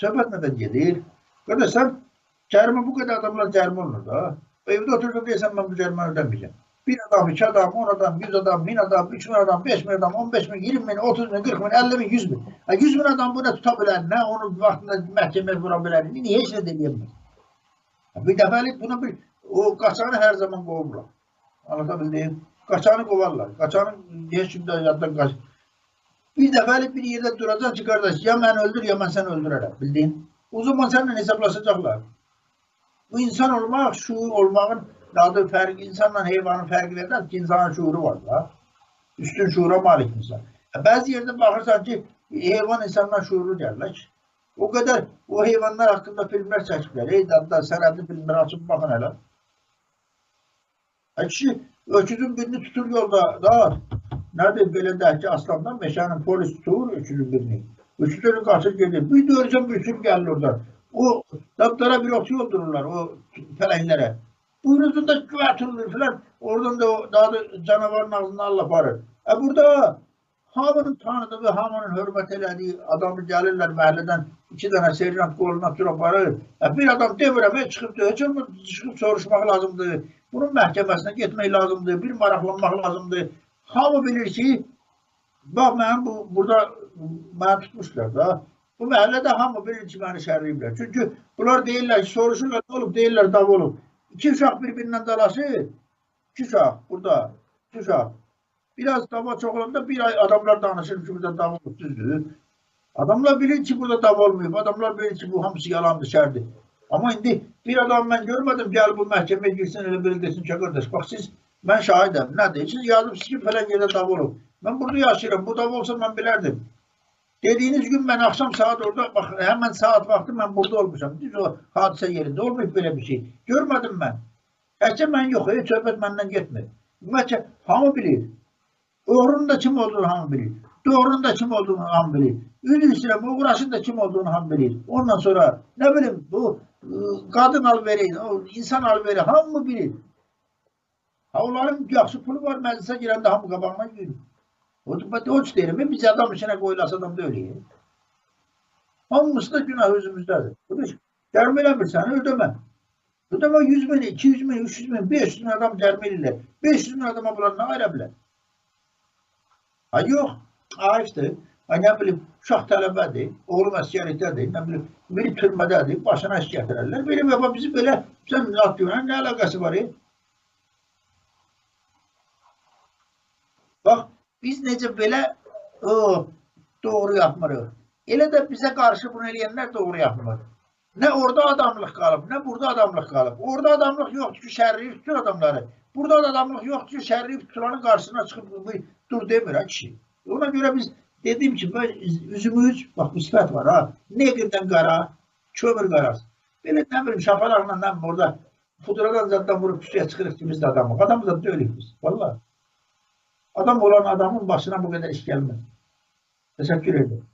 Söhbət nədən gedir? Qardaş, sən cərimə bu qədər adamlar cərimə olunur da. Evdə oturub deyəsən, mən bu cəriməni ödəməyəcəm. 1 adam, 2 adam, 10 adam, 100 adam, 1000 adam, 3000 adam, 5000 adam, 15000, 20000, 30000, 40000, 50000, 100.000. 100.000 adam buna tuta bilər, nə onu vaxtında məhkəməyə vura bilər, heç nə deyəmir. Bir dəfəlik buna bir, o qaçanı hər zaman qovurlar. Anlatabildim? Qaçanı qovarlar. Qaçanı heç kimdə yaddan qaç. Bir dəfəlik bir yerdə duracaq ki, qardaş, ya mən öldür, ya mən səni öldürərəm, bildin? O zaman sənlə hesablaşacaqlar. Bu insan olmaq, şuur olmağın adı fərqi, insanla heyvanın fərqi verdən ki, insanın şuuru var da. Üstün şuura malik insan. Bəzi yerdə baxırsan ki, heyvan insandan şuurlu gəlmək. O qədər, o heyvanlar haqqında filmlər çəkiblər. Ey dadda, sənədli filmlər açıb baxın hələ. Kişi, öküzün birini tutur yolda, da, nədir belə deyək ki, aslandan meşənin polis tutur öküzün birini. Öküzünü qaçır gedir. Bir görürsən, bir sürü gəlir oradan. O, dabdara bir otu yoldururlar o fələklərə. Buyuruzunda güvətirilir filan, oradan da daha da canavarın ağzından Allah aparır. Burada hamının tanıdığı, hamının hörmət elədiyi adamı gəlirlər məhəllədən 2 dənə serjant qoluna tur aparır. Bir adam demirəm, çıxıb soruşmaq lazımdır. Bunun məhkəməsinə getmək lazımdır, bir maraqlanmaq lazımdır. Hamı bilir ki, bax, burada məni tutmuşlar da. Bu məhəllədə hamı bilir ki, məni şərliyiblər. Çünki bunlar deyirlər ki, soruşurlar, ne olub, deyirlər, dav olub. 2 uşaq bir-birindən dalası, 2 uşaq burada, 2 uşaq. Biraz dava çox olanda bir ay adamlar danışır ki, burada dav olub, düzdür. Adamlar bilir ki, burada dav olmayıb, adamlar bilir ki, bu hamısı yalandır, şərdir. Amma indi bir adam mən görmədim, gəl bu məhkəməyə girsin, elə belə desin ki, qardaş, bax siz, mən şahidəm, nədir? Siz yazıbsınız ki, fələn yerdə dav olub. Mən burada yaşayıram, bu dav olsa mən bilərdim. Dediğiniz gün ben akşam saat orada, bak hemen saat vakti ben burada olmuşam. Düz o hadise yerinde olmayıp böyle bir şey. Görmedim ben. Gerçi ben yok, hiç söhbət benden gitmedi. Ümumiyyətcə, hamı bilir. Oğrunun da kim olduğunu hamı bilir. Doğrunun da kim olduğunu hamı bilir. Ünlüsüne, uğraşın da kim olduğunu hamı bilir. Ondan sonra, ne bileyim, bu kadın alveri, insan alveri hamı bilir. Ha onların yaxşı pulu var, məclisə girəndə hamı qabağına girir. O derim, biz adam içine koyulası adam da öyle. Hamısı da günah özümüzdedir. Cərimə eləmirsən, ödəmə. Ödəmə 100.000, 200.000, 300.000, 500.000 adam cərimə edirlər. 500.000 adama bunlar nə ayıra bilər? Ha yox, ayıqdır. Ha nə bilim, uşaq tələbədir, oğlum əskərlikdədir, nə bilim, biri türmədədir, başına iş gətirərlər. Benim yapa bizi belə, sən atıyorsun, nə əlaqəsi var? Bax, biz necə belə doğru yapmırıq. Elə də bizə qarşı bunu eləyənlər doğru yapmır. Nə orada adamlıq qalıb, nə burada adamlıq qalıb. Orada adamlıq yoxdur ki, şərriyib tutur adamları. Burada adamlıq yoxdur ki, şərriyib tutulanın qarşısına çıxıb dur demir ha kişi. Ona görə biz dedim ki, üzümüz, bax bu sifət var ha, neqirdən qara, kömür qarası. Belə nə bilim, şapalaqla nə bilim, orada fudradan zaddan vurub pusuya çıxırıq ki, biz də adamıq. Adam da deyilik biz, vallahi. Adam olan adamın başına bu qədər iş gəlmez. Teşekkür ederim.